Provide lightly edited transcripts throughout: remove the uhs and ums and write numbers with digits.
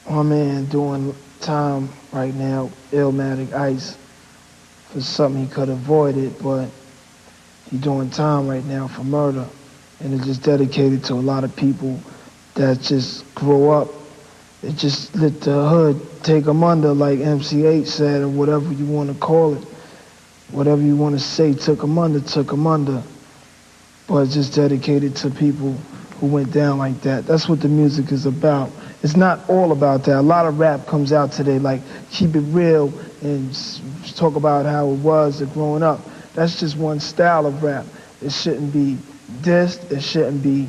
My man doing time right now, Illmatic Ice, for something he could avoid it, but he doing time right now for murder. And it's just dedicated to a lot of people that just grow up. It just let the hood take them under, like MC8 said, or whatever you want to call it. Whatever you want to say, took them under, took them under. But it's just dedicated to people who went down like that. That's what the music is about. It's not all about that. A lot of rap comes out today, like keep it real and talk about how it was growing up. That's just one style of rap. It shouldn't be dissed. It shouldn't be.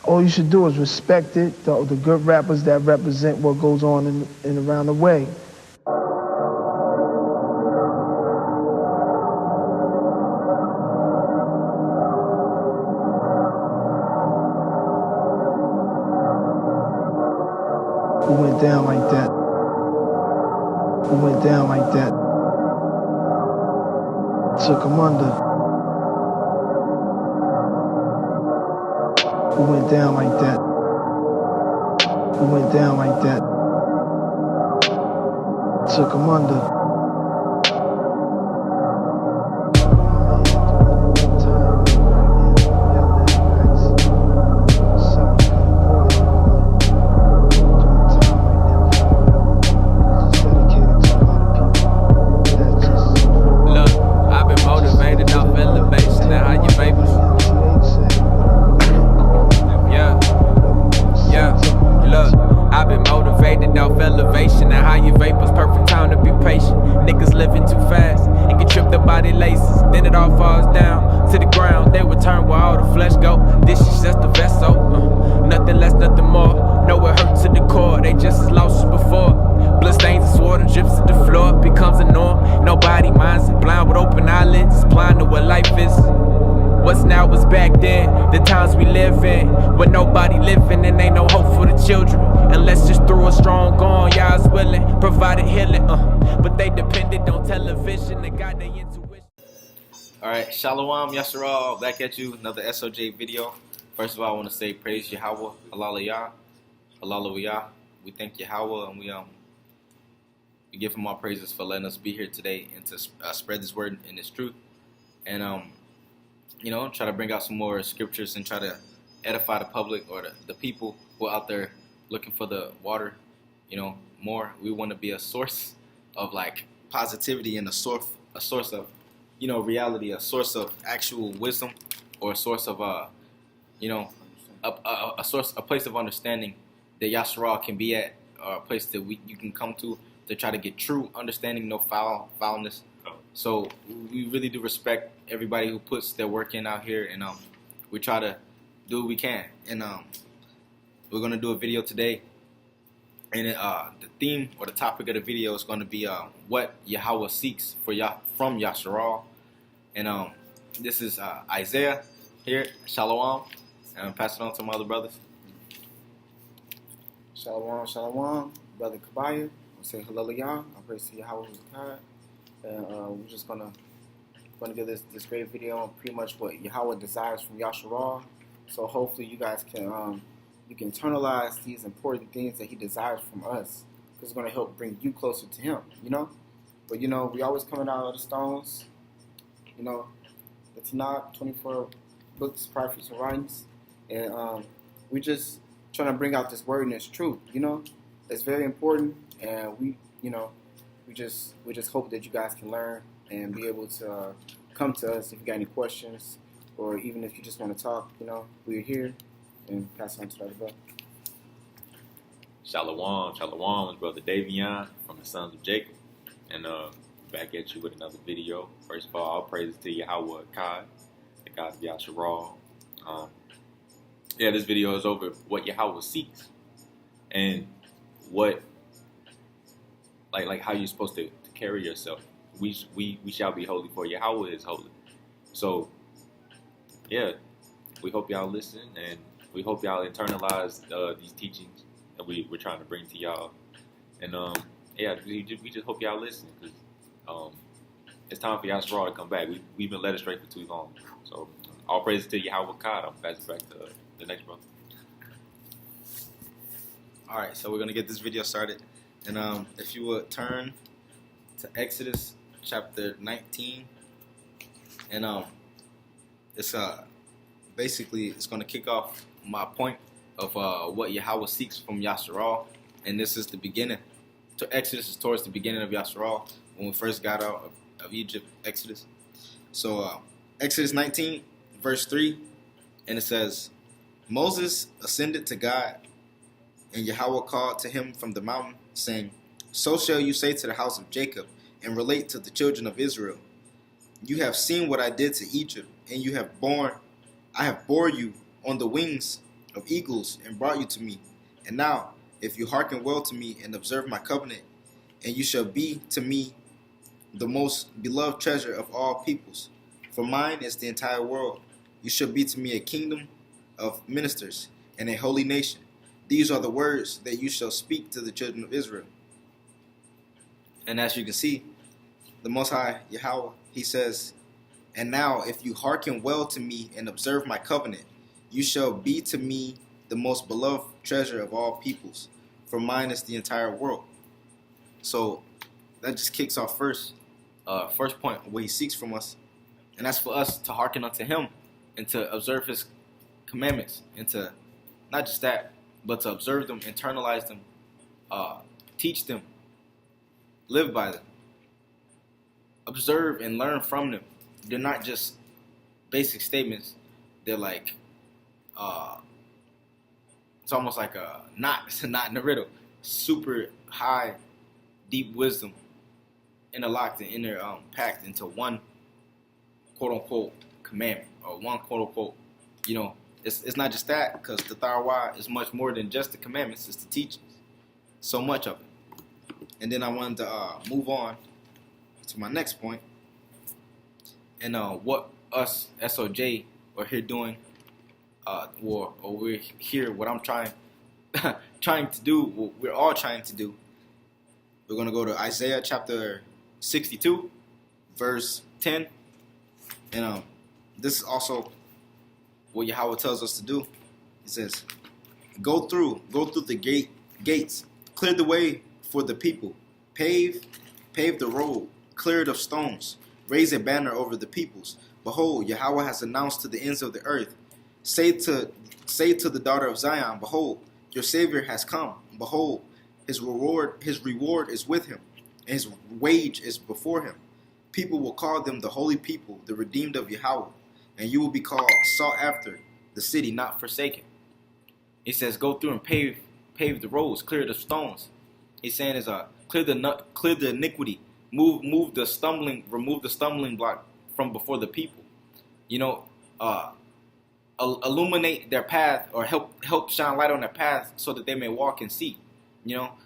All you should do is respect it. The good rappers that represent what goes on in around the way. Who went down like that? Who went down like that? Took them under. Who went down like that? Who went down like that? Took them under. Elevation and higher vapors, perfect time to be patient. Niggas living too fast and get tripped up by their laces. Then it all falls down to the ground. They return where all the flesh go. This is just a vessel, nothing less, nothing more. No, it hurts to the core. They just as lost as before. Blood stains and sword and drips to the floor. Becomes a norm. Nobody minds it. Blind with open eyelids, blind to what life is. What's now was back then, the times we live in, when nobody living and ain't no hope for the children. Unless just through a strong gun, y'all's willing, provided healing, but they depended on television, they got their intuition. Alright, Shalom, YAHSARAL, back at you, another SOJ video. First of all, I want to say praise YAHWH, AHLAHAYAM, AHLAHAYAM. We thank YAHWH and we give him our praises for letting us be here today and to spread this word and this truth. And you know, try to bring out some more scriptures and try to edify the public or the people who are out there looking for the water, you know, more. We want to be a source of like positivity and a source of, you know, reality, a source of actual wisdom, or a source of you know, a place of understanding that YAHSARAL can be at, or a place that you can come to try to get true understanding, no foulness. So we really do respect everybody who puts their work in out here, and we try to do what we can. And we're gonna do a video today, and the theme or the topic of the video is going to be what YAHWH seeks from YAHSARAL. And this is Isaiah here. Shalom, and I'm passing on to my other brothers. Shalom, shalom, brother Kabaya. I'm saying hallelujah. I praise to Yahweh who's God. And we're just gonna give this great video on pretty much what YAHWH desires from YAHSARAL. So hopefully you guys can you can internalize these important things that he desires from us, because it's gonna help bring you closer to him, you know. But you know, we always coming out of the stones, you know. The Tanakh, 24 books, prophets, and writings, and we just trying to bring out this word and this truth, you know. It's very important, and we just hope that you guys can learn and be able to come to us if you got any questions, or even if you just want to talk, you know, we're here. And pass on to the other brother. Shalom, shalom, it's brother Davion from the sons of Jacob, and back at you with another video. First of all praises to YAHWH God, the God of YAHSARAL. Yeah, this video is over what YAHWH seeks, and what like how you're supposed to carry yourself. We shall be holy, for YAHWH is holy. So yeah, we hope y'all listen, and we hope y'all internalize these teachings that we're trying to bring to y'all. And yeah, we just hope y'all listen, because it's time for YAHSARAL to come back. We've been led astray for too long. So all praises to YAHWH God. I'm passing back to the next brother. Alright, so we're going to get this video started. And if you would turn to Exodus chapter 19. And it's basically it's going to kick off my point of what Yahweh seeks from YAHSARAL. And this is the beginning. So Exodus is towards the beginning of YAHSARAL, when we first got out of Egypt, Exodus. So Exodus 19, verse 3, and it says, Moses ascended to God, and Yahweh called to him from the mountain, saying, So shall you say to the house of Jacob, and relate to the children of Israel. You have seen what I did to Egypt, and I have bore you on the wings of eagles, and brought you to me. And now, if you hearken well to me, and observe my covenant, and you shall be to me the most beloved treasure of all peoples. For mine is the entire world. You shall be to me a kingdom of ministers, and a holy nation. These are the words that you shall speak to the children of Israel. And as you can see, the Most High Yahweh, he says, And now if you hearken well to me and observe my covenant, you shall be to me the most beloved treasure of all peoples, for mine is the entire world. So that just kicks off first point, what he seeks from us. And that's for us to hearken unto him and to observe his commandments, and to not just that, but to observe them, internalize them, teach them, live by them, observe and learn from them. They're not just basic statements. They're like, it's almost like it's a knot in a riddle. Super high, deep wisdom interlocked and packed into one quote unquote commandment, or one quote unquote, it's not just that, because the YHWH is much more than just the commandments, it's the teachings. So much of it. And then I wanted to move on to my next point. And what us SOJ are here doing, or we're here, what I'm trying to do, what we're all trying to do. We're going to go to Isaiah chapter 62, verse 10. And this is also what Yahweh tells us to do. He says, Go through the gates, clear the way for the people, pave the road, clear it of stones, raise a banner over the peoples. Behold, Yahweh has announced to the ends of the earth. Say to the daughter of Zion, Behold, your Savior has come. Behold, his reward is with him, and his wage is before him. People will call them the holy people, the redeemed of Yahweh, and you will be called sought after, the city not forsaken. He says, go through and pave the roads, clear the stones. He's saying is clear the iniquity, remove the stumbling block from before the people. Illuminate their path, or help shine light on their path, so that they may walk and see.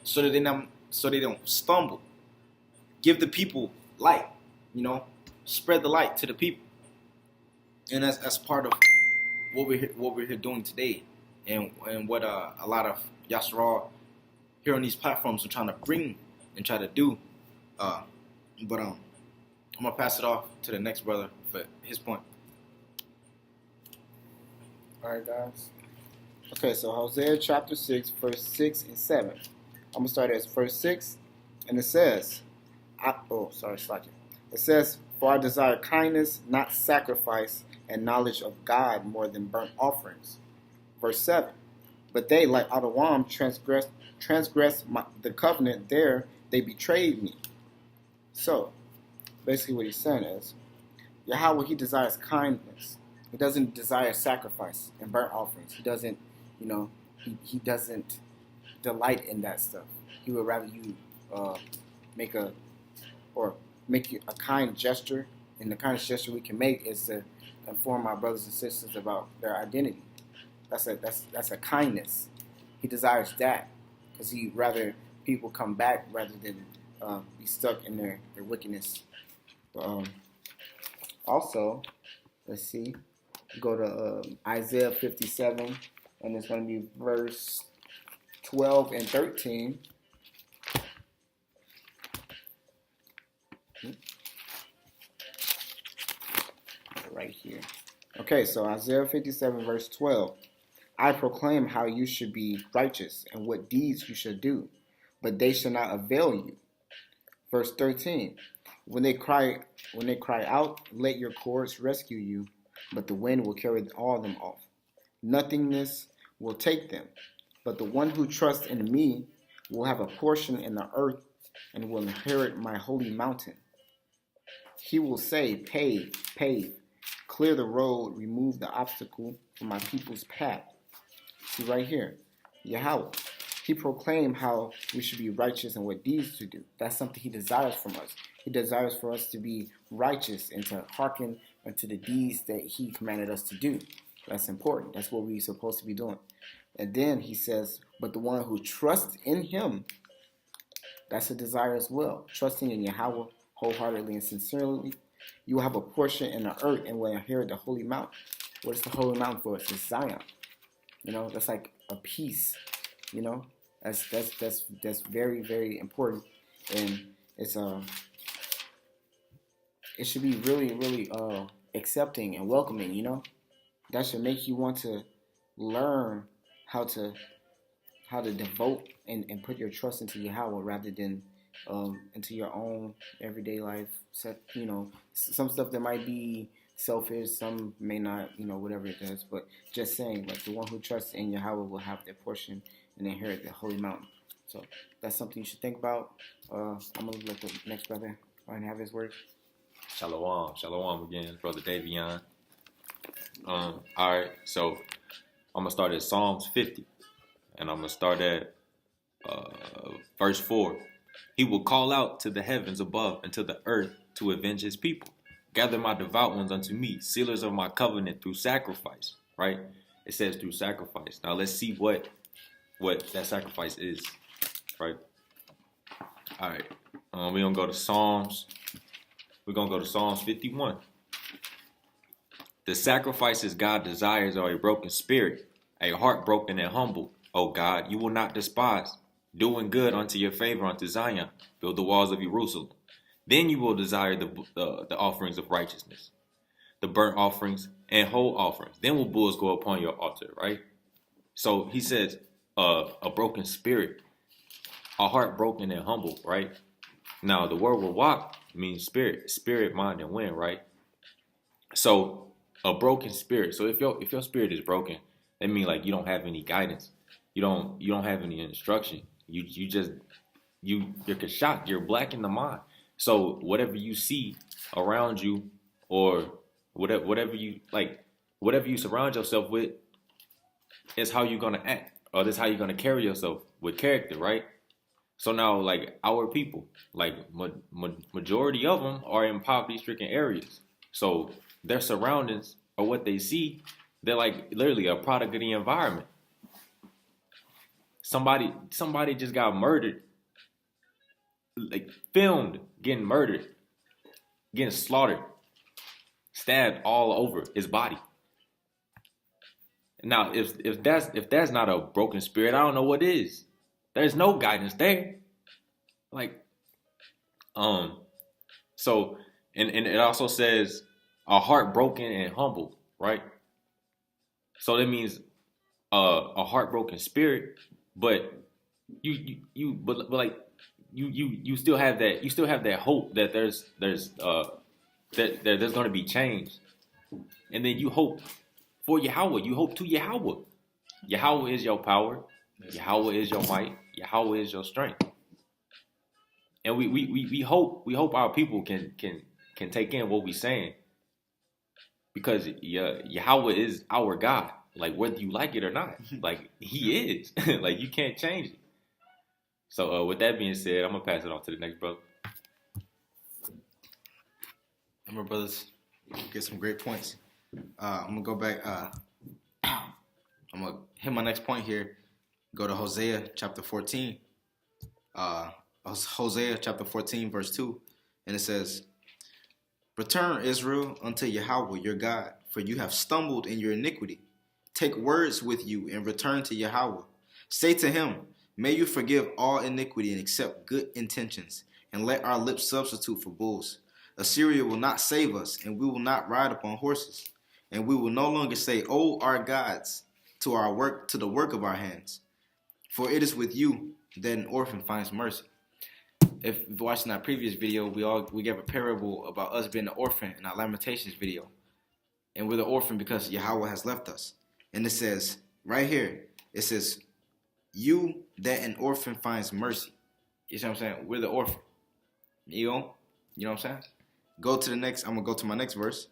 So that they don't stumble. Give the people light. Spread the light to the people. And that's part of what we're here doing today, and what a lot of YAHSARAL here on these platforms are trying to bring and try to do. But I'm gonna pass it off to the next brother for his point. Alright, guys. Okay, so Hosea chapter 6, verse 6 and 7. I'm gonna start at verse 6, and it says, It says, For I desire kindness, not sacrifice, and knowledge of God more than burnt offerings. Verse 7. But they, like AHLAHAYAM, transgressed the covenant. There they betrayed me. So, basically what he's saying is, Yahweh, he desires kindness. He doesn't desire sacrifice and burnt offerings. He doesn't, he doesn't delight in that stuff. He would rather you make a kind gesture. And the kindest gesture we can make is to inform our brothers and sisters about their identity. That's a kindness. He desires that, because he'd rather people come back rather than be stuck in their wickedness. Also, let's see. Go to Isaiah 57, and it's going to be verse 12 and 13. Right here. Okay, so Isaiah 57, verse 12. I proclaim how you should be righteous and what deeds you should do, but they shall not avail you. Verse 13. When they cry out, let your cords rescue you, but the wind will carry all them off. Nothingness will take them, but the one who trusts in me will have a portion in the earth and will inherit my holy mountain. He will say, pave, pave, clear the road, remove the obstacle from my people's path. See right here, Yahweh. He proclaimed how we should be righteous and what deeds to do. That's something he desires from us. He desires for us to be righteous and to hearken unto the deeds that he commanded us to do. That's important. That's what we're supposed to be doing. And then he says, but the one who trusts in him, that's a desire as well. Trusting in Yahweh wholeheartedly and sincerely, you will have a portion in the earth and will inherit the holy mountain. What is the holy mountain for us? It's Zion. That's like a peace. That's very, very important, and it should be really, really accepting and welcoming. That should make you want to learn how to devote and put your trust into Yahweh rather than into your own everyday life. Some stuff that might be selfish, some may not, whatever it is. But just saying, like, the one who trusts in Yahweh will have their portion and inherit the holy mountain. So that's something you should think about. I'm going to let the next brother go ahead and have his words. Shalom again, Brother Davion. All right, so I'm going to start at Psalms 50, and I'm going to start at verse 4. He will call out to the heavens above and to the earth to avenge his people. Gather my devout ones unto me, sealers of my covenant through sacrifice, right? It says through sacrifice. Now let's see what that sacrifice is, right? All right, we're going to go to Psalms. We're going to go to Psalms 51. The sacrifices God desires are a broken spirit, a heart broken and humble. O God, you will not despise. Doing good unto your favor unto Zion. Build the walls of Jerusalem. Then you will desire the offerings of righteousness, the burnt offerings and whole offerings. Then will bulls go upon your altar, right? So he says, a broken spirit, a heart broken and humble, right? Now the word YAHWAH means spirit, mind, and wind, right? So a broken spirit. So if your spirit is broken, that means like you don't have any guidance. You don't have any instruction. You're kashat. You're black in the mind. So whatever you see around you, or whatever you surround yourself with, is how you're gonna act, or this is how you're gonna carry yourself with character, right? So now, like, our people, like majority of them are in poverty-stricken areas. So their surroundings, or what they see, they're like literally a product of the environment. Somebody just got murdered, like filmed getting murdered, getting slaughtered, stabbed all over his body. Now, if that's not a broken spirit, I don't know what is. There's no guidance there. Like, so, and it also says a heart broken and humble, right? So that means a heartbroken spirit, but you still have that hope that there's going to be change, and then you hope for Yahweh. You hope to Yahweh. Yahweh is your power. Yahweh is your might. Yahweh is your strength. And we hope our people can take in what we're saying, because Yahweh is our God. Like, whether you like it or not, like, he is. Like, you can't change it. So with that being said, I'm gonna pass it on to the next brother. My brothers, get some great points. I'm gonna go back. I'm gonna hit my next point here. Go to Hosea chapter 14. Hosea chapter 14 verse 2, and it says, "Return, Israel, unto Yahweh your God, for you have stumbled in your iniquity. Take words with you and return to Yahweh. Say to him, may you forgive all iniquity and accept good intentions, and let our lips substitute for bulls. Assyria will not save us, and we will not ride upon horses. And we will no longer say, oh, our gods, to our work, to the work of our hands. For it is with you that an orphan finds mercy. If you're watching our previous video, we gave a parable about us being an orphan in our Lamentations video. And we're the orphan because Yahweh has left us. And it says, right here, it says, you that an orphan finds mercy. You see what I'm saying? We're the orphan. You know what I'm saying? Go to the next, I'm going to go to my next verse.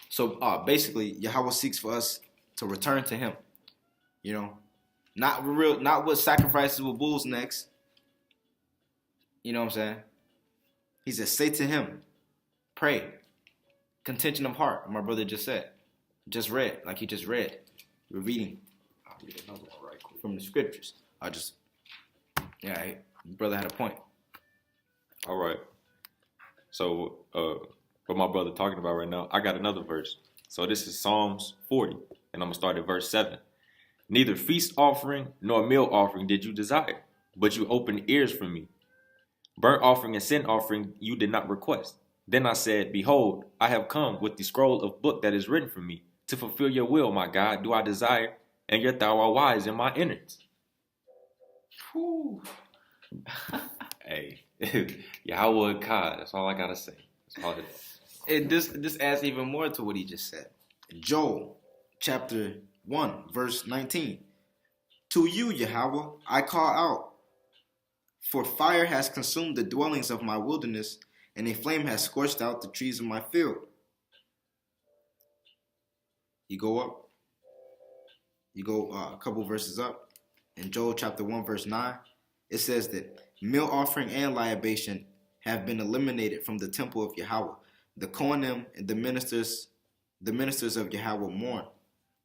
So basically, Yahweh seeks for us to return to him. You know, not what sacrifices with bulls next. You know what I'm saying? He says, say to him, pray, contention of heart. My brother just said, just read, like he just read. We're reading from the scriptures. Brother had a point. All right. So, what my brother talking about right now, I got another verse. So this is Psalms 40, and I'm going to start at verse 7. Neither feast offering nor meal offering did you desire, but you opened ears for me. Burnt offering and sin offering you did not request. Then I said, behold, I have come with the scroll of book that is written for me. To fulfill your will, my God, do I desire, and yet thou art wise in my innards. Whew. Hey, Yahweh God, that's all I got to say. That's all it is. And this adds even more to what he just said. Joel chapter 1, verse 19. To you, Yahweh, I call out. For fire has consumed the dwellings of my wilderness, and a flame has scorched out the trees of my field. You go up. You go a couple verses up. In Joel chapter 1, verse 9, it says that meal offering and libation have been eliminated from the temple of Yahweh. The Kohanim and the ministers of Yahweh mourn.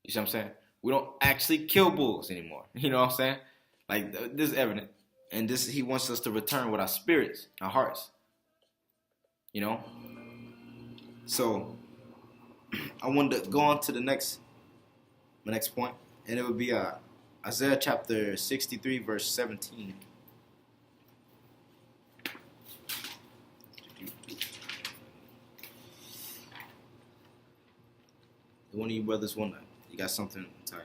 You see what I'm saying? We don't actually kill bulls anymore. You know what I'm saying? Like, this is evident. And this, he wants us to return with our spirits, our hearts. You know? So, I wanted to go on to my next point. And it would be Isaiah chapter 63, verse 17. One of you brothers you got something to type?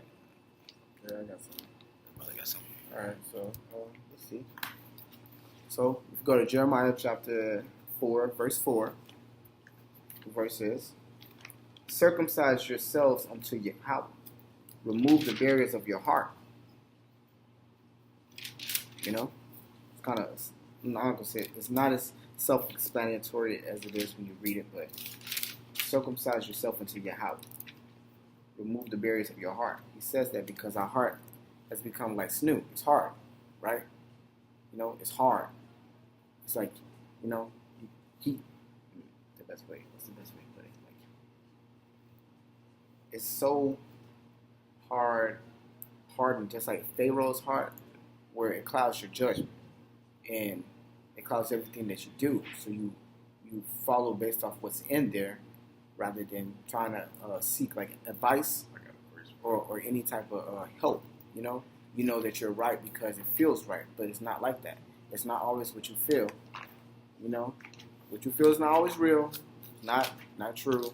Yeah, I got something. Brother got something. All right, so let's see. So if you go to Jeremiah chapter 4, verse 4, the verse is, circumcise yourselves unto Yahweh. Remove the barriers of your heart. You know, it's kind of, I'm not gonna say it's not as self-explanatory as it is when you read it, but circumcise yourself unto Yahweh. Remove the barriers of your heart. He says that because our heart has become like Snoop. It's hard, right? You know, it's hard. It's like, you know, what's the best way to put it? Like, it's so hardened, just like Pharaoh's heart, where it clouds your judgment and it clouds everything that you do. So you follow based off what's in there, rather than trying to seek like advice or any type of help. You know that you're right because it feels right, but it's not like that. It's not always what you feel. You know, what you feel is not always real, not true.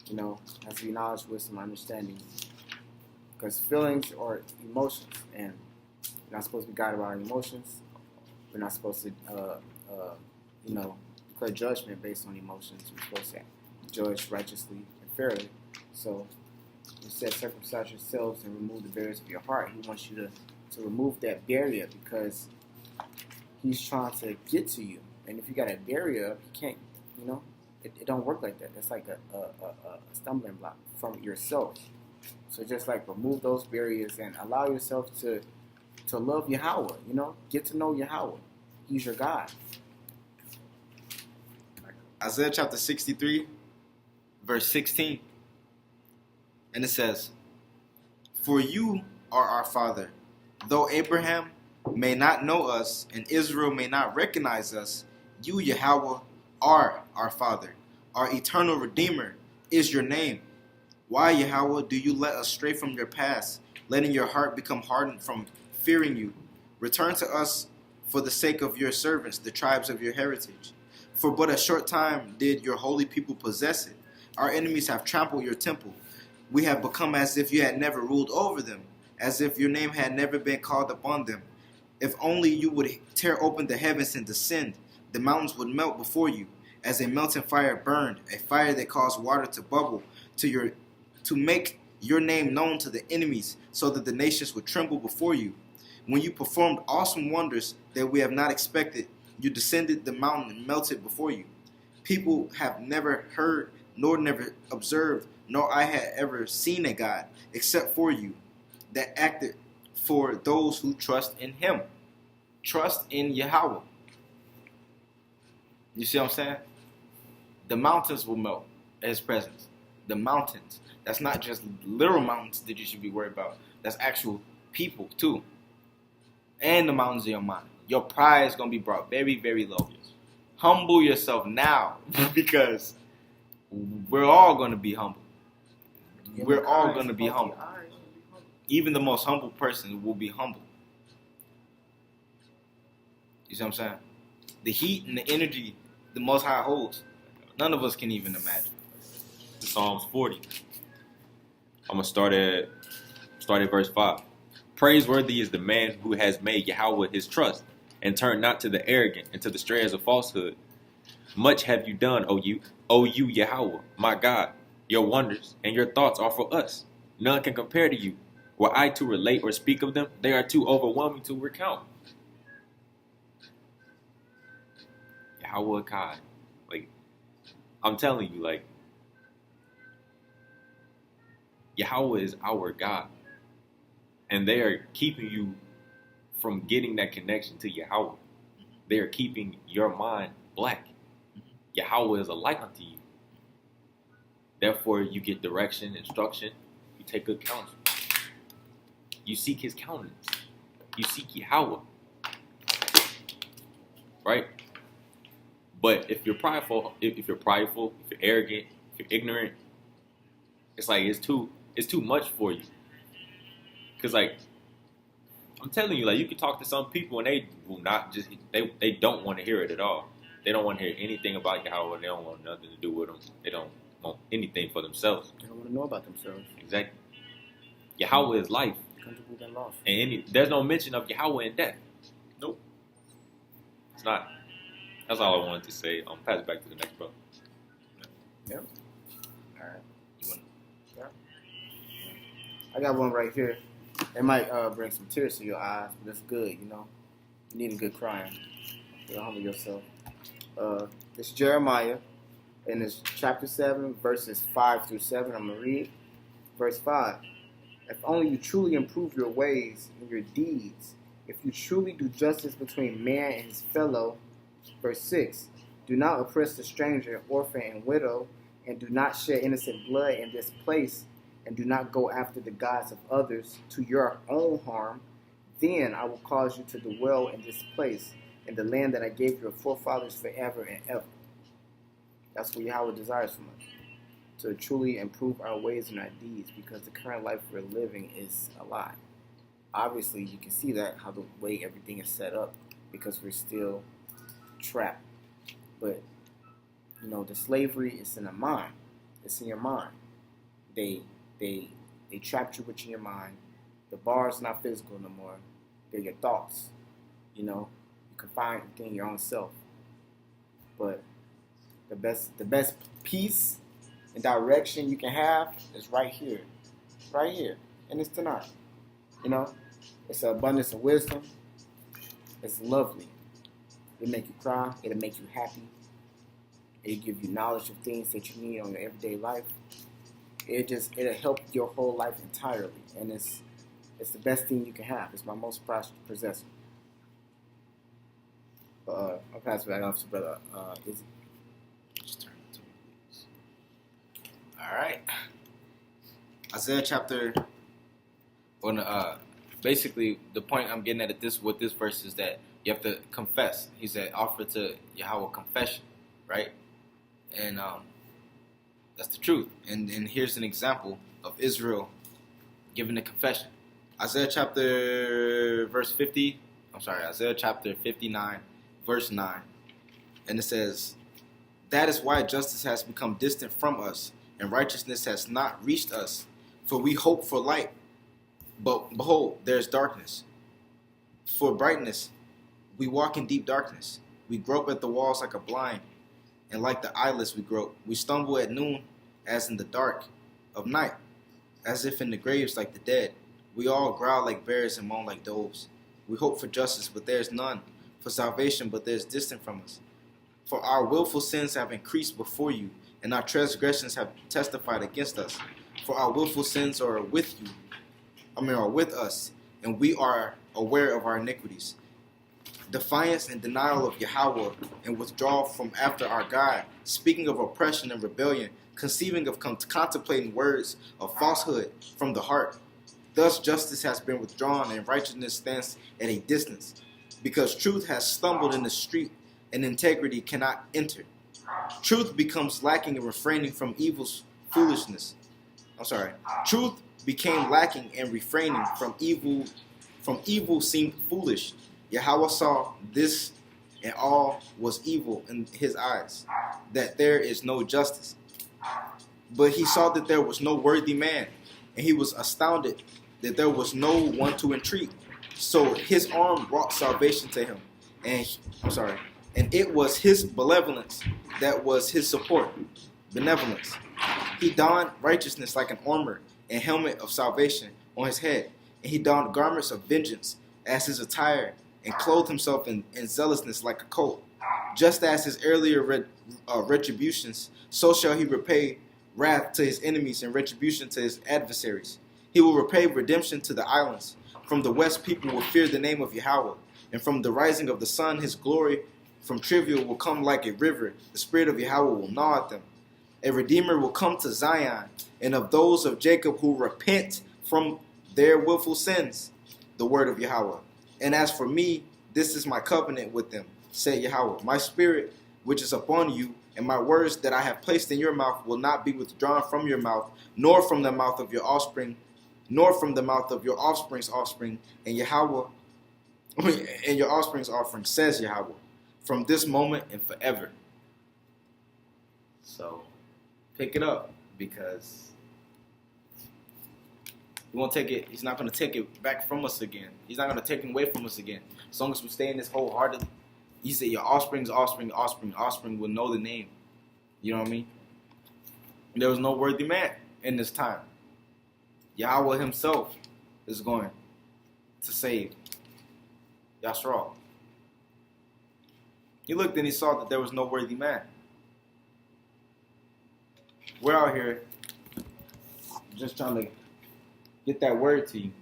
You know, has to be knowledge, wisdom, understanding. Because feelings are emotions, and we're not supposed to be guided by our emotions. We're not supposed to, declare judgment based on emotions. We're supposed to judge righteously and fairly. So, he said, circumcise yourselves and remove the barriers of your heart. He wants you to remove that barrier because he's trying to get to you. And if you got a barrier up, you can't, it don't work like that. It's like a stumbling block from yourself. So just like remove those barriers and allow yourself to love Yahweh, get to know Yahweh. He's your God. Isaiah chapter 63, verse 16. And it says, for you are our Father. Though Abraham may not know us and Israel may not recognize us, you, Yahweh, are our Father. Our eternal Redeemer is your name. Why, Yahweh, do you let us stray from your paths, letting your heart become hardened from fearing you? Return to us for the sake of your servants, the tribes of your heritage. For but a short time did your holy people possess it. Our enemies have trampled your temple. We have become as if you had never ruled over them. as if your name had never been called upon them. If only you would tear open the heavens and descend, the mountains would melt before you, as a melting fire burned, a fire that caused water to bubble, to make your name known to the enemies, so that the nations would tremble before you. When you performed awesome wonders that we have not expected, you descended the mountain and melted before you. People have never heard, nor never observed, nor I had ever seen a God, except for you, that acted for those who Trust in him. Trust in Yahweh. You see what I'm saying? The mountains will melt at his presence. The mountains. That's not just literal mountains that you should be worried about. That's actual people too. And the mountains of your mind. Your pride is going to be brought very, very low. Humble yourself now, because we're all going to be humble. We're all going to be humble. Even the most humble person will be humble. You see what I'm saying? The heat and the energy the Most High holds, none of us can even imagine. To Psalms 40. I'm going to start at verse 5. Praiseworthy is the man who has made Yahweh his trust, and turned not to the arrogant and to the snares of falsehood. Much have you done, O you Yahweh, my God. Your wonders and your thoughts are for us. None can compare to you. Were I to relate or speak of them, they are too overwhelming to recount. Yahweh God. Like, I'm telling you, like, Yahweh is our God. And they are keeping you from getting that connection to Yahweh. They are keeping your mind black. Yahweh is a light unto you. Therefore, you get direction, instruction. You take good counsel. You seek his countenance. You seek Yahweh. Right? But if you're prideful, if you're arrogant, if you're ignorant, it's like it's too much for you. Because, like, I'm telling you, like, you can talk to some people and they will not just, they don't want to hear it at all. They don't want to hear anything about Yahweh. They don't want nothing to do with them. They don't want anything for themselves. They don't want to know about themselves. Exactly. Yahweh is life. And there's no mention of Yahweh in death. Nope. It's not. That's all I wanted to say. Pass it back to the next brother. Yeah. All right. You want? Yeah. I got one right here. It might bring some tears to your eyes, but it's good, you know. You need a good crying. You humble yourself. It's Jeremiah, and it's chapter 7, verses 5 through 7. I'm going to read. Verse 5. If only you truly improve your ways and your deeds, if you truly do justice between man and his fellow. Verse 6. Do not oppress the stranger, orphan, and widow, and do not shed innocent blood in this place, and do not go after the gods of others to your own harm. Then I will cause you to dwell in this place, in the land that I gave your forefathers forever and ever. That's what Yahweh desires from us, to truly improve our ways and our deeds, because the current life we're living is a lie. Obviously, you can see that, how the way everything is set up, because we're still trapped. But, you know, the slavery is in the mind. It's in your mind. They trapped you within your mind. The bars not physical no more. They're your thoughts. You know, you can find within your own self. But the best peace and direction you can have is right here. Right here. And it's tonight. You know, it's an abundance of wisdom. It's lovely. It'll make you cry. It'll make you happy. It'll give you knowledge of things that you need on your everyday life. It'll help your whole life entirely, and it's the best thing you can have. It's my most prized possession. I'll pass it back off to brother. Just turn it to me, please. All right. Isaiah chapter. Basically, the point I'm getting at with this verse is that you have to confess. He said, offer to Yahweh confession, right? And that's the truth. And here's an example of Israel giving a confession. Isaiah chapter 59, verse 9. And it says, that is why justice has become distant from us, and righteousness has not reached us. For we hope for light, But behold, there is darkness. For brightness, we walk in deep darkness. We grope at the walls like a blind, and like the eyeless we grope. We stumble at noon, as in the dark of night, as if in the graves like the dead. We all growl like bears and moan like doves. We hope for justice, but there is none, for salvation, but there is distant from us. For our willful sins have increased before you, and our transgressions have testified against us. For our willful sins are with us, and we are aware of our iniquities. Defiance and denial of Yahweh, and withdrawal from after our God, speaking of oppression and rebellion, conceiving of contemplating words of falsehood from the heart. Thus justice has been withdrawn, and righteousness stands at a distance, because truth has stumbled in the street, and integrity cannot enter. Truth becomes lacking in refraining from evil's foolishness. Truth became lacking in refraining from evil. From evil seemed foolish. Yahweh saw this, and all was evil in his eyes, that there is no justice. But he saw that there was no worthy man, and he was astounded that there was no one to entreat. So his arm brought salvation to him, and it was his benevolence that was his support. Benevolence. He donned righteousness like an armor and helmet of salvation on his head, and he donned garments of vengeance as his attire, and clothed himself in zealousness like a coat. Just as his earlier retributions, so shall he repay wrath to his enemies and retribution to his adversaries. He will repay redemption to the islands. From the west people will fear the name of Yahweh, and from the rising of the sun his glory from trivial will come like a river. The spirit of Yahweh will gnaw at them. A redeemer will come to Zion, and of those of Jacob who repent from their willful sins, the word of Yahweh. And as for me, this is my covenant with them, said Yahweh. My spirit, which is upon you, and my words that I have placed in your mouth will not be withdrawn from your mouth, nor from the mouth of your offspring, nor from the mouth of your offspring's offspring, and your offspring's offspring, says Yahweh, from this moment and forever. So, pick it up, because he won't take it. He's not going to take it back from us again. He's not going to take it away from us again. As long as we stay in this wholeheartedly. He said, your offspring's offspring will know the name. You know what I mean? There was no worthy man in this time. Yahweh himself is going to save YAHSARAL. He looked and he saw that there was no worthy man. We're out here just trying to get that word to you,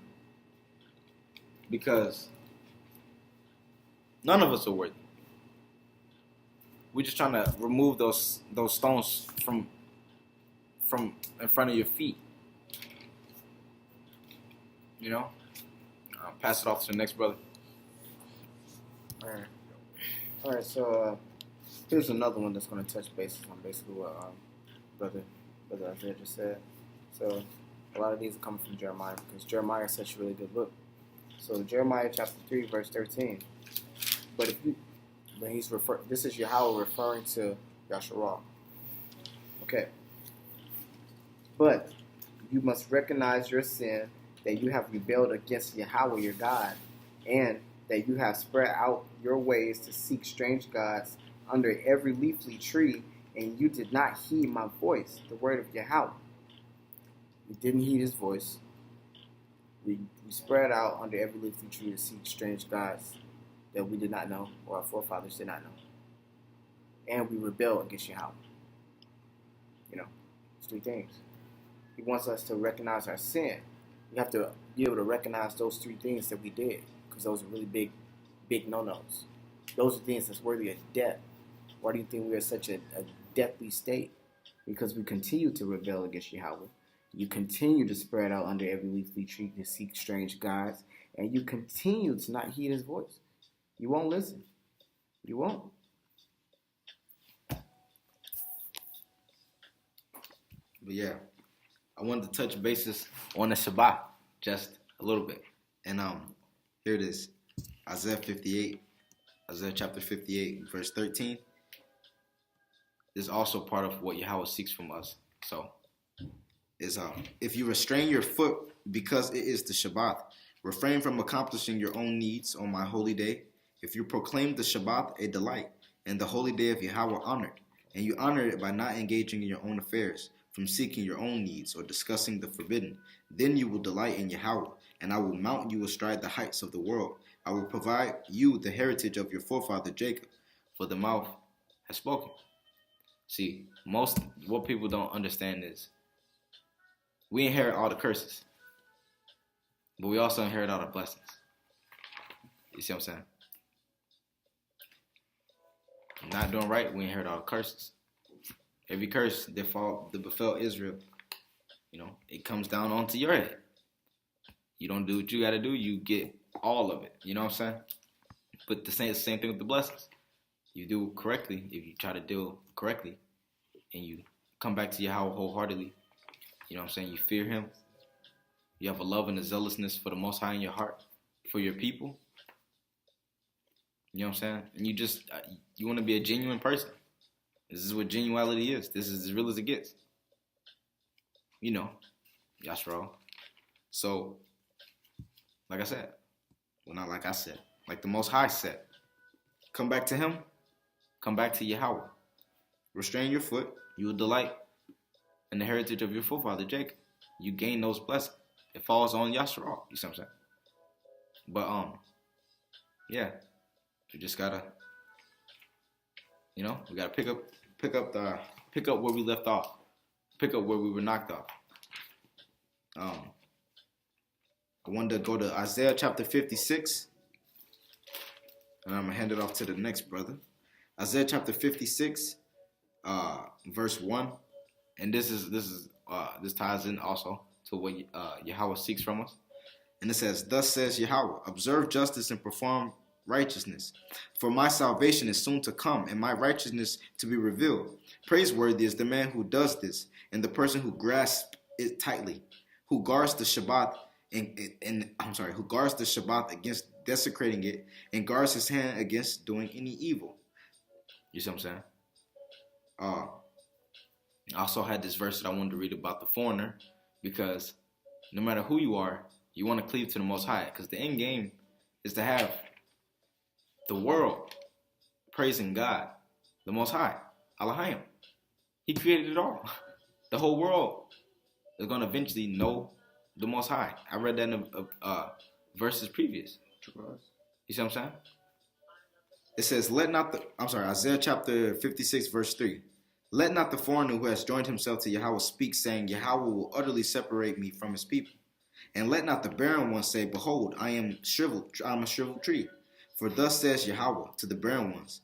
because none of us are worthy. We're just trying to remove those stones from in front of your feet. You know? I'll pass it off to the next brother. All right. So here's another one that's going to touch bases on basically what brother Isaiah just said. So a lot of these are coming from Jeremiah, because Jeremiah is such a really good book. So Jeremiah chapter 3 verse 13. This is Yahweh referring to YAHSARAL. Okay. But you must recognize your sin, that you have rebelled against Yahweh your God, and that you have spread out your ways to seek strange gods under every leafy tree, and you did not heed my voice, the word of Yahweh. We didn't heed his voice. We spread out under every leafy tree to seek strange gods that we did not know, or our forefathers did not know. And we rebelled against Yahweh. You know, it's three things. He wants us to recognize our sin. We have to be able to recognize those three things that we did, because those are really big no-nos. Those are things that's worthy of death. Why do you think we are such a deathly state? Because we continue to rebel against Yahweh. You continue to spread out under every leafy tree to seek strange gods, and you continue to not heed his voice. You won't listen. You won't. But yeah, I wanted to touch bases on the Shabbat just a little bit. And here it is. Isaiah chapter 58, verse 13. This is also part of what Yahweh seeks from us. So, is if you restrain your foot because it is the Shabbat. Refrain from accomplishing your own needs on my holy day. If you proclaim the Shabbat a delight and the holy day of Yahweh honored, and you honor it by not engaging in your own affairs, from seeking your own needs or discussing the forbidden, then you will delight in Yahweh, and I will mount you astride the heights of the world. I will provide you the heritage of your forefather Jacob, for the mouth has spoken. See, what people don't understand is we inherit all the curses, but we also inherit all the blessings. You see what I'm saying? Not doing right, we inherit all the curses. Every curse that befell Israel, it comes down onto your head. You don't do what you got to do, you get all of it. You know what I'm saying? But the same thing with the blessings. You do correctly if you try to do correctly, and you come back to Yahweh wholeheartedly. You know what I'm saying? You fear Him. You have a love and a zealousness for the Most High in your heart, for your people. You know what I'm saying? And you want to be a genuine person. This is what genuality is. This is as real as it gets. YAHSARAL. So, like I said, well, not like I said, like the Most High said, come back to Him, come back to Yahweh. Restrain your foot, you will delight in the heritage of your forefather Jacob. You gain those blessings. It falls on YAHSARAL. You see what I'm saying? But yeah, you just gotta, we gotta pick up where we left off, pick up where we were knocked off. I wanted to go to Isaiah chapter 56, and I'm gonna hand it off to the next brother. Isaiah chapter 56, verse 1, and this ties in also to what Yahweh seeks from us. And it says, "Thus says Yahweh, observe justice and perform righteousness, for my salvation is soon to come, and my righteousness to be revealed. Praiseworthy is the man who does this, and the person who grasps it tightly, who guards the Shabbat who guards the Shabbat against desecrating it, and guards his hand against doing any evil." You see what I'm saying? I also had this verse that I wanted to read about the foreigner, because no matter who you are, you want to cleave to the Most High, because the end game is to have the world praising God, the Most High, AHLAHAYAM. He created it all. The whole world is going to eventually know the Most High. I read that in verses previous. You see what I'm saying? It says, Isaiah chapter 56, verse 3. "Let not the foreigner who has joined himself to Yahweh speak, saying, Yahweh will utterly separate me from his people. And let not the barren one say, Behold, I am a shriveled tree. For thus says Yahweh to the barren ones,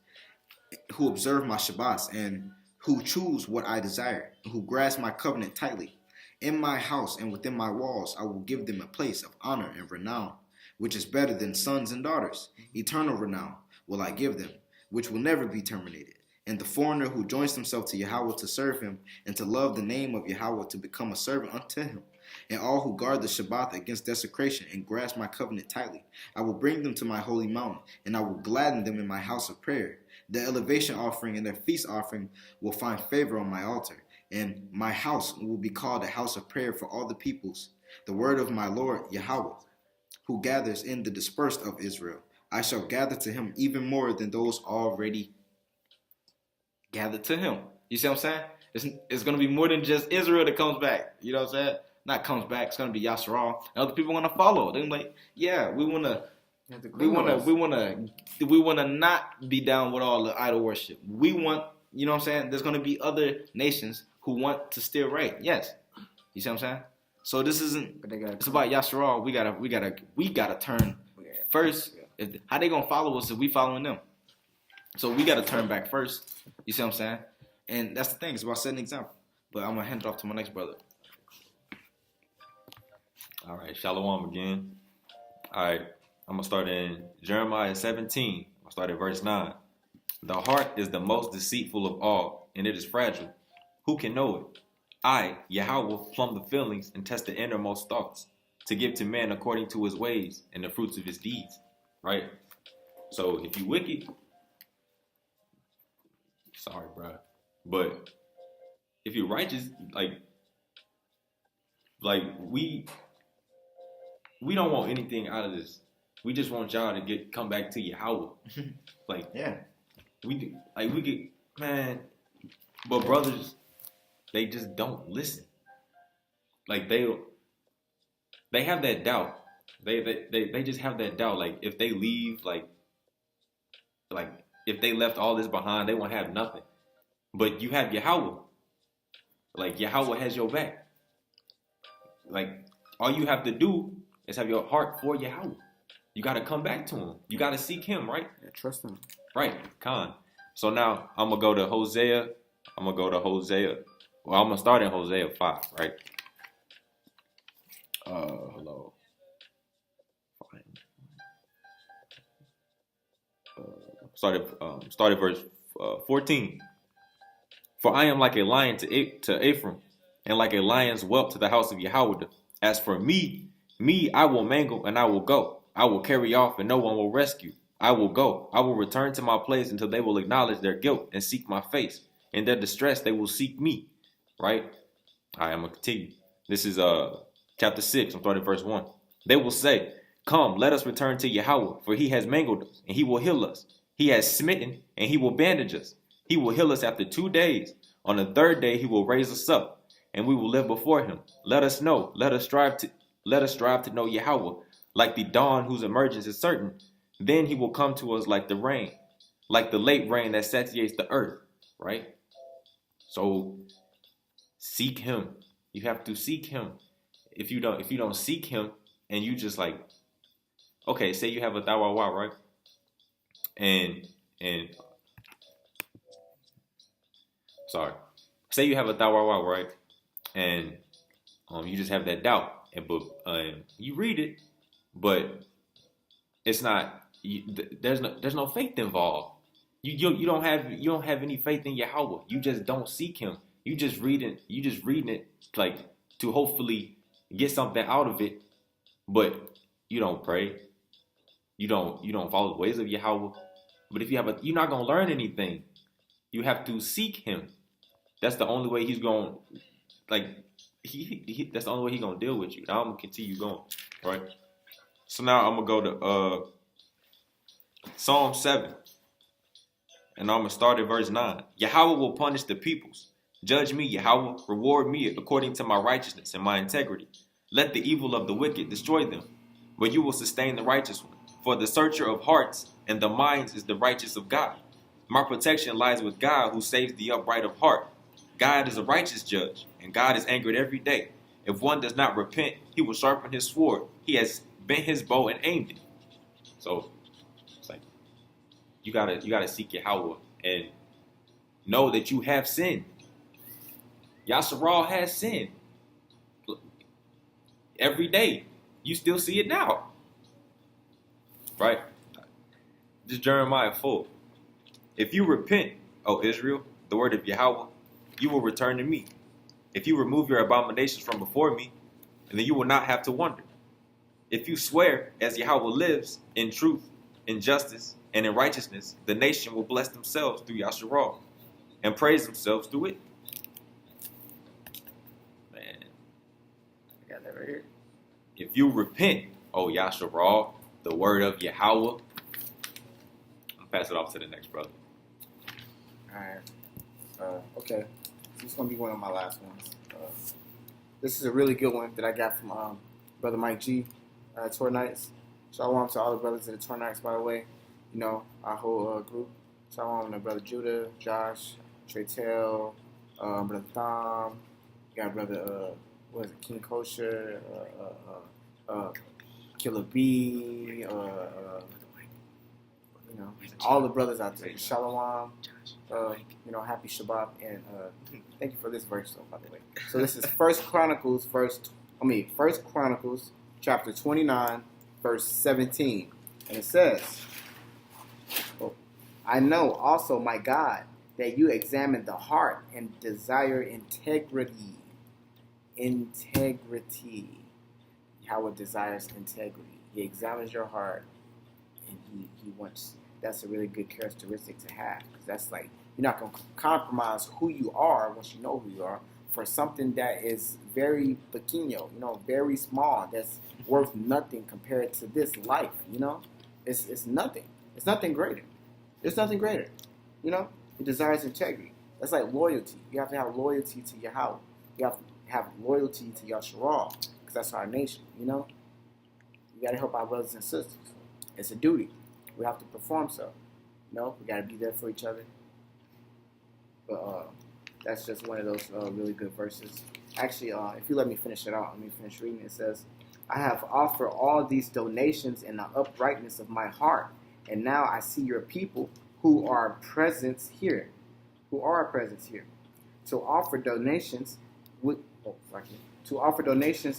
who observe my Shabbats, and who choose what I desire, and who grasp my covenant tightly. In my house and within my walls I will give them a place of honor and renown, which is better than sons and daughters. Eternal renown will I give them, which will never be terminated. And the foreigner who joins himself to Yahweh to serve him, and to love the name of Yahweh to become a servant unto him, and all who guard the Shabbat against desecration and grasp my covenant tightly, I will bring them to my holy mountain, and I will gladden them in my house of prayer. The elevation offering and their feast offering will find favor on my altar, and my house will be called a house of prayer for all the peoples. The word of my Lord Yahweh, who gathers in the dispersed of Israel. I shall gather to him even more than those already gathered to him." You see what I'm saying? It's going to be more than just Israel that comes back. You know what I'm saying? Not comes back. It's going to be YAHSARAL. And other people are going to follow. They're like, yeah, we want to not be down with all the idol worship. We want, you know what I'm saying? There's going to be other nations who want to steer right. Yes. You see what I'm saying? So this isn't, it's about YAHSARAL. We gotta turn first. How they going to follow us if we following them? So we got to turn back first. You see what I'm saying? And that's the thing. It's about setting an example. But I'm going to hand it off to my next brother. All right, Shalom again. All right, I'm going to start in Jeremiah 17. I'll start at verse 9. "The heart is the most deceitful of all, and it is fragile. Who can know it? I, Yahweh, plumb the feelings and test the innermost thoughts, to give to man according to his ways and the fruits of his deeds." Right? So if you wicked, sorry, bro. But if you're righteous, like we we don't want anything out of this. We just want y'all to come back to Yahweh. Like, Yeah. we get, man, but brothers, they just don't listen. Like, they have that doubt. They just have that doubt. Like, if they leave, like if they left all this behind, they won't have nothing. But you have Yahweh. Like, Yahweh has your back. Like, all you have to do is have your heart for Yahweh. You got to come back to him. You got to seek him, right? Yeah, trust him. Right, Khan. So now I'm going to go to Hosea. Well, I'm going to start in Hosea 5, right? Hello. Started verse 14. For I am like a lion to Ephraim, and like a lion's whelp to the house of Yahweh. As for me, I will mangle and I will go. I will carry off and no one will rescue. I will go. I will return to my place until they will acknowledge their guilt and seek my face. In their distress, they will seek me. Right? All right, I'm going to continue. This is chapter 6. I'm starting verse 1. They will say, come, let us return to Yahweh, for he has mangled us and he will heal us. He has smitten and he will bandage us. He will heal us after 2 days. On the third day, he will raise us up and we will live before him. Let us know. Let us strive to know Yahweh, like the dawn whose emergence is certain. Then he will come to us like the rain, like the late rain that satiates the earth, right? So seek him. You have to seek him. If you don't seek him and you just like, okay, say you have a YAHWAH, right? And sorry. Say you have a YAHWAH, right? And you just have that doubt. But you read it, but it's not. There's no faith involved. You don't have any faith in Yahweh. You just don't seek him. You just reading it like to hopefully get something out of it, but you don't pray. You don't follow the ways of Yahweh. But if you're not gonna learn anything. You have to seek him. That's the only way he's going. Like that's the only way he's gonna deal with you. Now I'm gonna continue going. Right. So now I'm gonna go to Psalm 7. And I'm going to start at verse 9. Yahweh will punish the peoples. Judge me, Yahweh. Reward me according to my righteousness and my integrity. Let the evil of the wicked destroy them. But you will sustain the righteous one. For the searcher of hearts and the minds is the righteous of God. My protection lies with God who saves the upright of heart. God is a righteous judge, and God is angered every day. If one does not repent, he will sharpen his sword. He has bent his bow and aimed it. So it's like you gotta seek Yahweh and know that you have sinned. YAHSARAL has sinned. Every day. You still see it now. Right? This Jeremiah 4. If you repent, O Israel, the word of Yahweh, you will return to me. If you remove your abominations from before me, then you will not have to wonder. If you swear, as Yahweh lives, in truth, in justice, and in righteousness, the nation will bless themselves through YAHSARAL and praise themselves through it. Man. I got that right here. If you repent, O YAHSARAL, the word of Yahweh, I'll pass it off to the next brother. Alright. Okay. This is going to be one of my last ones. This is a really good one that I got from Brother Mike G. Tour Nights. Shalom to all the brothers in the Tour Nights, by the way. You know, our whole group. Shalom to Brother Judah, Josh, Traytel, Brother Thom. You got Brother, what is it, King Kosher, Killer B, you know, all the brothers out there. Shalom. You know, happy Shabbat, and thank you for this verse, though, by the way. So this is First Chronicles, chapter 29, verse 17, and it says, I know also, my God, that you examine the heart and desire integrity. Integrity. Yahweh desires integrity. He examines your heart, and he wants. That's a really good characteristic to have, because that's like, you're not going to compromise who you are once you know who you are for something that is very pequeño, very small, that's worth nothing compared to this life, It's nothing. It's nothing greater. There's nothing greater, It desires integrity. That's like loyalty. You have to have loyalty to Yahweh. You have to have loyalty to YAHSARAL, because that's our nation, We got to help our brothers and sisters. It's a duty. We have to perform so. We got to be there for each other. But that's just one of those really good verses. Actually, if you let me finish it out, let me finish reading. It says, I have offered all these donations in the uprightness of my heart, and now I see your people who are present here. To offer donations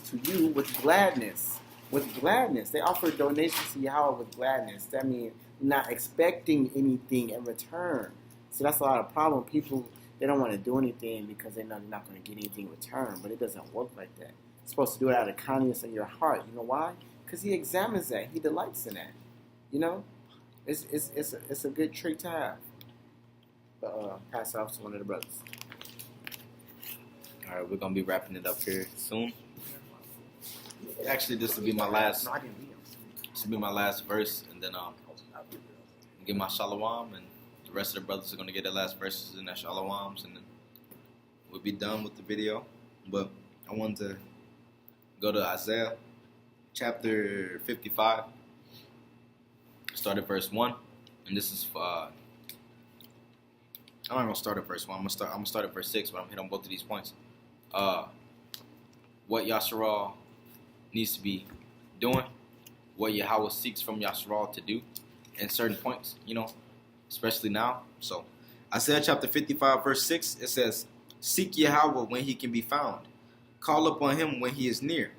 to you with gladness. They offer donations to Yahweh with gladness. That means not expecting anything in return. See, that's a lot of problem. People, they don't want to do anything because they know they're not going to get anything in return. But it doesn't work like that. You're supposed to do it out of kindness in your heart. You know why? Because He examines that. He delights in that. It's a good trait to have. But pass it off to one of the brothers. All right, we're gonna be wrapping it up here soon. Actually, this will be my last. No, I didn't read them. This will be my last verse, and then get my shalom, and the rest of the brothers are gonna get their last verses in their shaloms, and then we'll be done with the video. But I wanted to go to Isaiah chapter 55, start at verse 1, and this is for. I'm not gonna start at verse 1. I'm gonna start at verse 6, but I'm gonna hit on both of these points. What YAHSARAL needs to be doing, what Yahweh seeks from YAHSARAL to do, in certain points, especially now. So, Isaiah chapter 55, verse 6, it says, Seek Yahweh when He can be found. Call upon Him when He is near.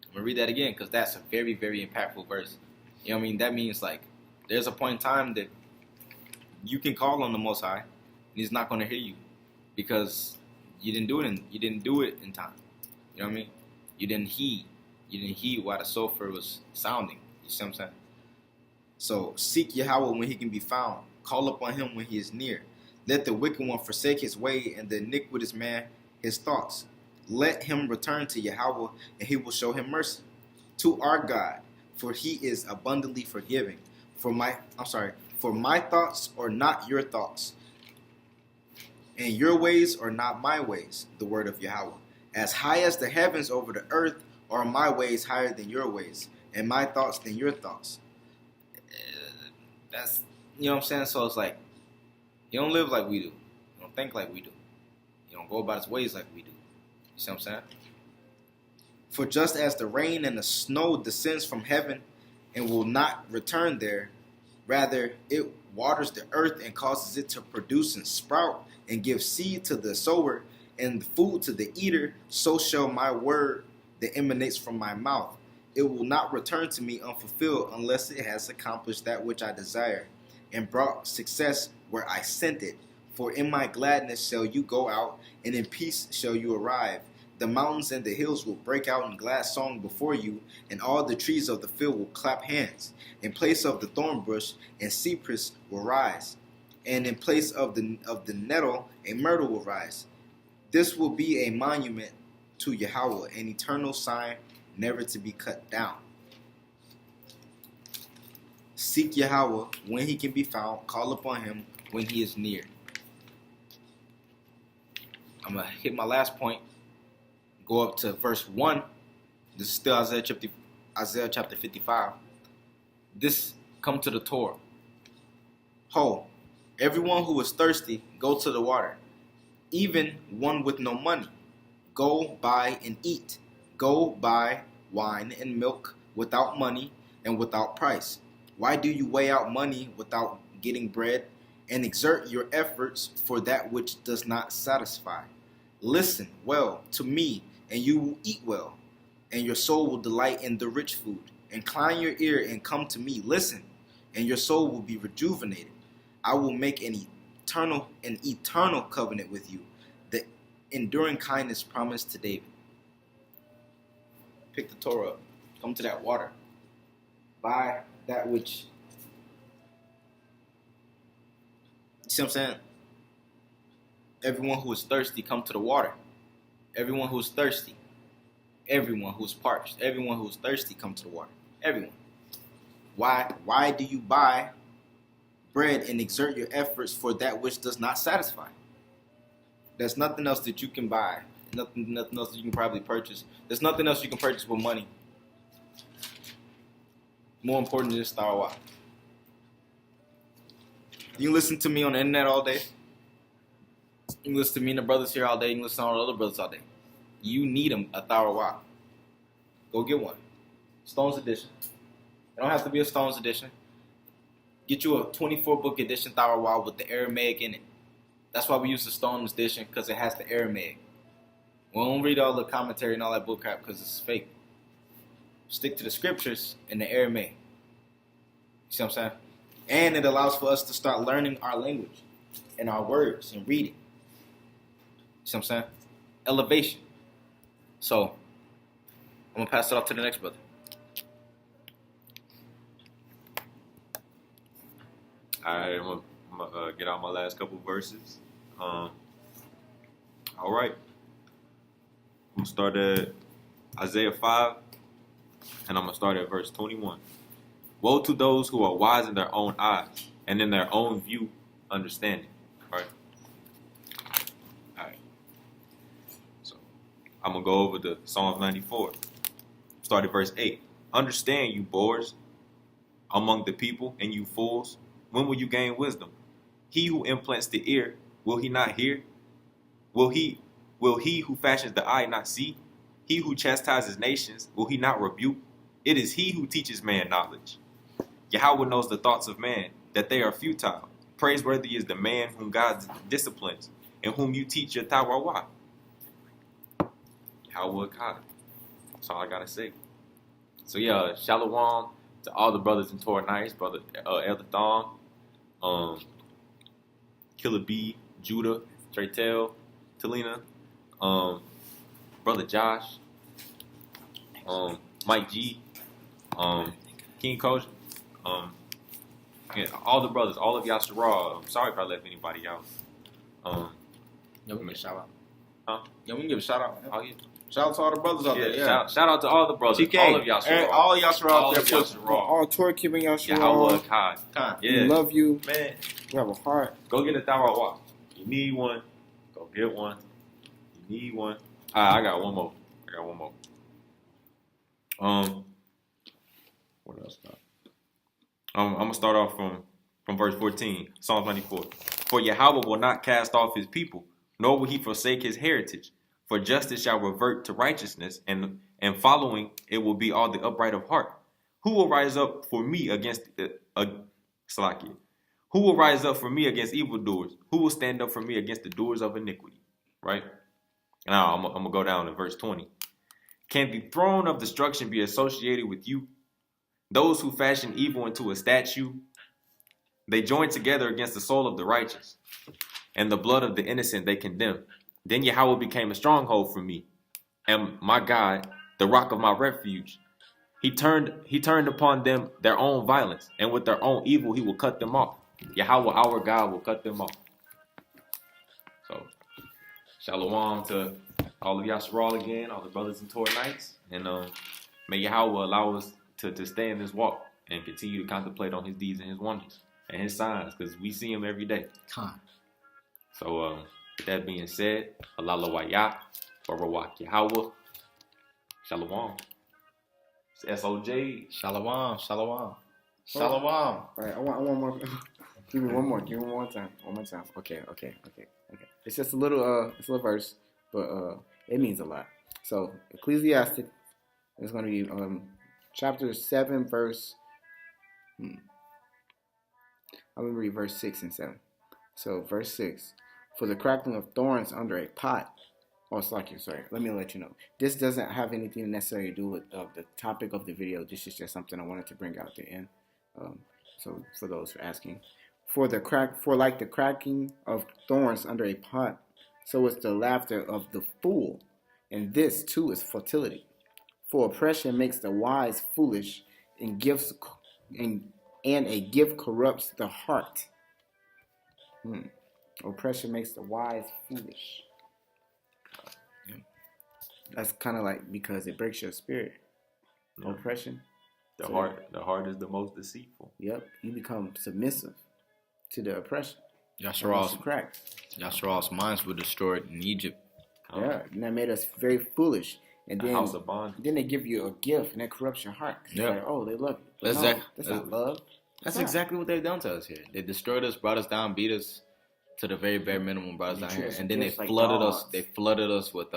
I'm going to read that again because that's a very, very impactful verse. You know what I mean? That means, like, there's a point in time that you can call on the Most High, and He's not going to hear you because you didn't do it in time. You know what I mean? You didn't heed while the shofar was sounding. You see what I'm saying? So seek Yahweh when He can be found. Call upon Him when He is near. Let the wicked one forsake his way, and the iniquitous man his thoughts. Let him return to Yahweh, and He will show him mercy. To our God, for He is abundantly forgiving. For my thoughts are not your thoughts, and your ways are not my ways, the word of Yahweh. As high as the heavens over the earth are my ways higher than your ways, and my thoughts than your thoughts. That's, you know what I'm saying? So it's like, He don't live like we do. He don't think like we do. He don't go about His ways like we do. You see what I'm saying? For just as the rain and the snow descends from heaven and will not return there, rather it waters the earth and causes it to produce and sprout and give seed to the sower and food to the eater, so shall my word that emanates from my mouth. It will not return to me unfulfilled unless it has accomplished that which I desire and brought success where I sent it. For in my gladness shall you go out, and in peace shall you arrive. The mountains and the hills will break out in glad song before you, and all the trees of the field will clap hands. In place of the thorn bush and cypress will rise, and in place of the nettle a myrtle will rise. This will be a monument to Yahweh, an eternal sign never to be cut down. Seek Yahweh when He can be found. Call upon Him when He is near. I'm going to hit my last point. Go up to verse 1. This is still Isaiah chapter 55. This come to the Torah. Ho, everyone who is thirsty, go to the water. Even one with no money, go buy and eat. Go buy wine and milk without money and without price. Why do you weigh out money without getting bread and exert your efforts for that which does not satisfy? Listen well to me, and you will eat well, and your soul will delight in the rich food. Incline your ear and come to me. Listen, and your soul will be rejuvenated. I will make an eternal covenant with you, the enduring kindness promised to David. Pick the Torah up. Come to that water. Buy that which... You see what I'm saying? Everyone who is thirsty, come to the water. Everyone who's thirsty, everyone who's parched, everyone who's thirsty, come to the water. Everyone. Why do you buy bread and exert your efforts for that which does not satisfy? There's nothing else that you can buy. Nothing else that you can probably purchase. There's nothing else you can purchase with money. More important than just YAHWAH. You can listen to me on the internet all day. You can listen to me and the brothers here all day. You can listen to all the other brothers all day. You need a YAHWAH. Go get one. Stones edition. It don't have to be a Stones edition. Get you a 24-book edition YAHWAH with the Aramaic in it. That's why we use the Stones edition, because it has the Aramaic. We don't read all the commentary and all that book crap because it's fake. Stick to the scriptures and the Aramaic. You see what I'm saying? And it allows for us to start learning our language and our words and reading. You see what I'm saying? Elevation. So, I'm going to pass it off to the next brother. Alright, I'm gonna get out my last couple verses. All right. I'm gonna start at Isaiah 5, and I'm gonna start at verse 21. Woe to those who are wise in their own eyes, and in their own view understanding. Right? Alright. So I'm gonna go over to Psalms 94. Start at verse 8. Understand, you boors among the people, and you fools. When will you gain wisdom? He who implants the ear, will he not hear? Will he who fashions the eye not see? He who chastises nations, will he not rebuke? It is he who teaches man knowledge. Yahweh knows the thoughts of man, that they are futile. Praiseworthy is the man whom God disciplines, and whom you teach your YAHWAH. Yahweh God. That's all I gotta say. So yeah, shalom to all the brothers in Torah Nice, brother Elder Thong, Killer B, Judah, Traytel, Talina, brother Josh, Mike G, King Coach, yeah, all the brothers, all of YAHSARAL. I'm sorry if I left anybody out. Yeah, we can give a shout out. Huh? Yeah, we can give a shout out. Oh yeah. Shout out to all the brothers out there. Yeah. Shout out to all the brothers, TK, all of YAHSARAL, all YAHSARAL, all of YAHSARAL. All Torah keeping YAHSARAL. YAHWH Kai. We love you. Man, You have a heart. go get a YAHWH. You need one. Go get one. You need one. I got one more. What else? I'm gonna start off from verse 14, Psalm 94. For Yahweh will not cast off his people, nor will he forsake his heritage. For justice shall revert to righteousness, and following it will be all the upright of heart. Who will rise up for me against Salakia? Who will rise up for me against evildoers? Who will stand up for me against the doers of iniquity? Right? Now I'm gonna go down to verse 20. Can the throne of destruction be associated with you? Those who fashion evil into a statue, they join together against the soul of the righteous, and the blood of the innocent they condemn. Then Yahweh became a stronghold for me, and my God, the rock of my refuge. He turned upon them their own violence, and with their own evil he will cut them off. Yahweh, our God, will cut them off. So, shalom to all of YAHSARAL again, all the brothers and Torah Nights, and may Yahweh allow us to stay in this walk and continue to contemplate on his deeds and his wonders and his signs, because we see him every day. So, with that being said, AHLAHAYAM, Barawak Yahweh, shalom. It's SOJ. Shalom. All right, I want more. Give me one more. Give me one more time. Okay. It's just a little verse, but it means a lot. So Ecclesiastic is going to be chapter 7, verse. I'm going to read verse 6 and 7. So verse 6, for the crackling of thorns under a pot. Oh, it's like sorry. Let me let you know. This doesn't have anything necessarily to do with the topic of the video. This is just something I wanted to bring out at the end. So for those who are asking, for like the cracking of thorns under a pot, so is the laughter of the fool, and this too is futility. For oppression makes the wise foolish, and a gift corrupts the heart. Oppression makes the wise foolish. That's kind of like because it breaks your spirit. Yeah. Oppression. The heart is the most deceitful. Yep. You become submissive to the oppression. Yahsaral's minds were destroyed in Egypt. Yeah, and that made us very foolish. And then, house of bondage. Then they give you a gift, and that corrupts your heart. Yeah. Like, oh, they love you. But that's not love. That's exactly what they've done to us here. They destroyed us, brought us down, beat us to the very bare minimum, brought us down here, and then they flooded us. They flooded us with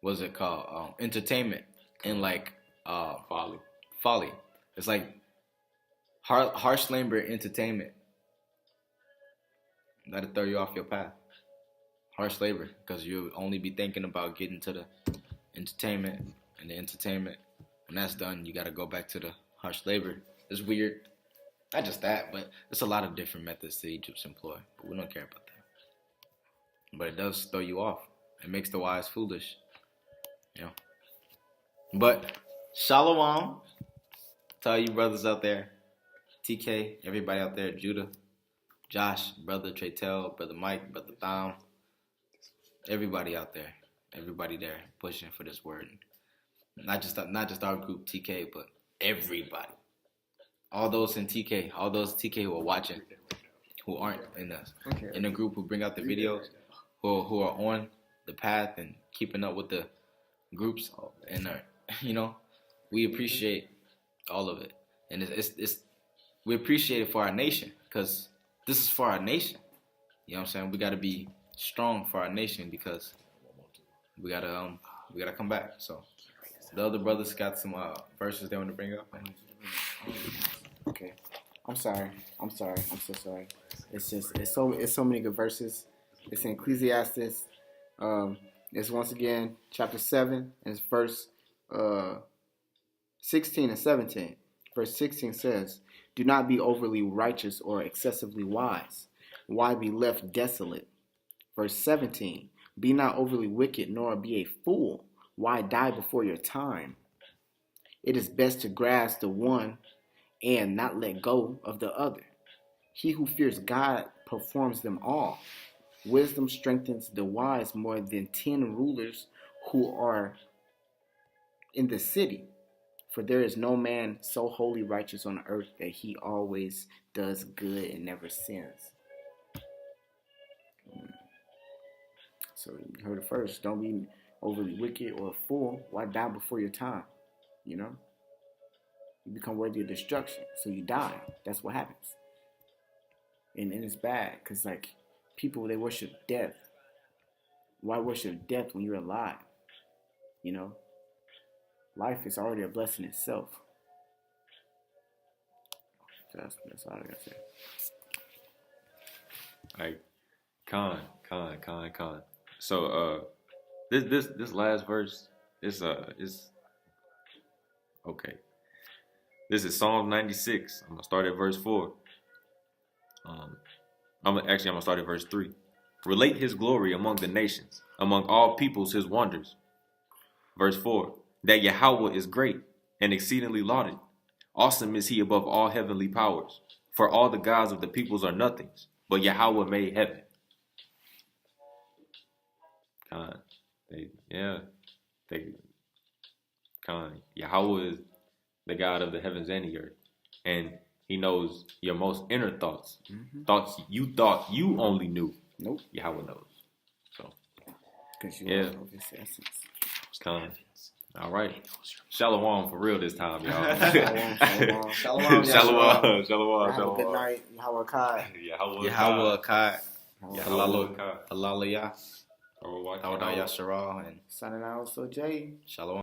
what's it called? Entertainment and like folly. It's like harsh labor entertainment. That'll throw you off your path. Harsh labor, because you'll only be thinking about getting to the entertainment, and the entertainment, when that's done, you got to go back to the harsh labor. It's weird. Not just that, but there's a lot of different methods that Egypt's employ, but we don't care about that. But it does throw you off. It makes the wise foolish. You know. But Shalom to all you brothers out there, TK, everybody out there, Judah, Josh, brother Traytel, brother Mike, brother Thom, everybody out there, everybody there pushing for this word. Not just our group TK, but everybody. All those in TK, all those TK who are watching, who aren't in the group, who bring out the videos, who are on the path and keeping up with the groups, and we appreciate all of it, and we appreciate it for our nation, because this is for our nation. You know what I'm saying? We got to be strong for our nation, because we gotta come back. So the other brothers got some verses they want to bring up. Okay, I'm sorry. I'm so sorry. It's so many good verses. It's in Ecclesiastes. It's once again chapter 7 and it's verse 16 and 17. Verse 16 says, "Do not be overly righteous or excessively wise. Why be left desolate?" Verse 17, "Be not overly wicked, nor be a fool. Why die before your time? It is best to grasp the one and not let go of the other. He who fears God performs them all. Wisdom strengthens the wise more than 10 rulers who are in the city. For there is no man so wholly righteous on earth that he always does good and never sins." So you heard it first. Don't be overly wicked or a fool. Why die before your time? You know? You become worthy of destruction. So you die. That's what happens. And it's bad because, like, people, they worship death. Why worship death when you're alive? You know? Life is already a blessing itself. That's all I gotta say. Like, Con. So this last verse is okay. This is Psalm 96. I'm gonna start at verse 4. I'm gonna start at verse 3. "Relate his glory among the nations, among all peoples his wonders." Verse 4. "That Yahawah is great and exceedingly lauded. Awesome is he above all heavenly powers. For all the gods of the peoples are nothings, but Yahawah made heaven." Yahawah is the God of the heavens and the earth, and he knows your most inner thoughts. Mm-hmm. Thoughts you thought you only knew. Nope. Yahawah knows. So, because you know his essence. All right. Shalom for real this time, y'all. Shalom. Shalom. Have a good night. YAHWH. YAHWH. AHLAHAYAM. YHWH. YAHSARAL. And signing out. So Jay. Shalom.